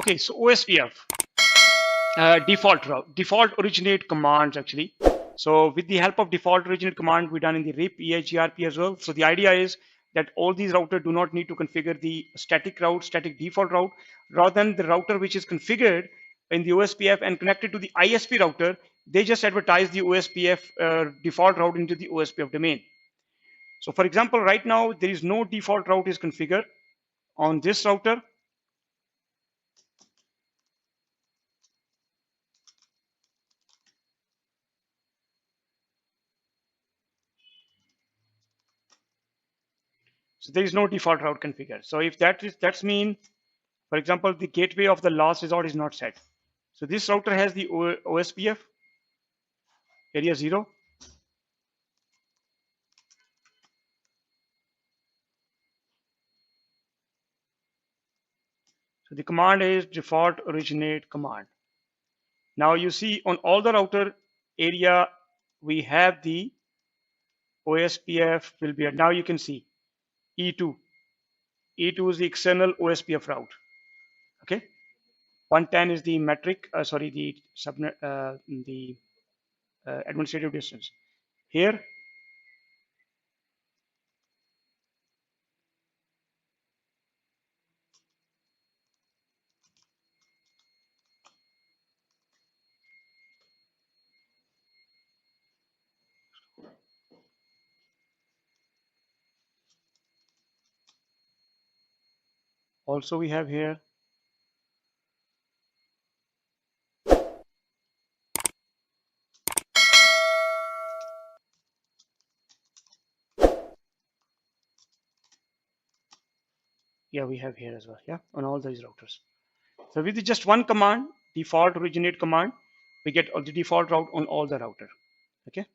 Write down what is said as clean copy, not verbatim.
Okay, so OSPF, default originate commands actually. So with the help of default originate command, we done in the RIP, EIGRP as well. So the idea is that all these routers do not need to configure the static route, static default route, rather than the router which is configured in the OSPF and connected to the ISP router, they just advertise the OSPF default route into the OSPF domain. So for example, right now there is no default route is configured on this router. So there is no default route configured. So if that's mean, for example, the gateway of the last resort is not set. So this router has the OSPF area 0. So the command is default originate command. Now you see on all the router area, we have the OSPF will be, now you can see E2. E2 is the external OSPF route. Okay. 110 is the metric, sorry, the subnet, the administrative distance. Here, also we have here, yeah, we have here as well, yeah, on all these routers. So with just one command, default originate command, we get the default route on all the router. Okay.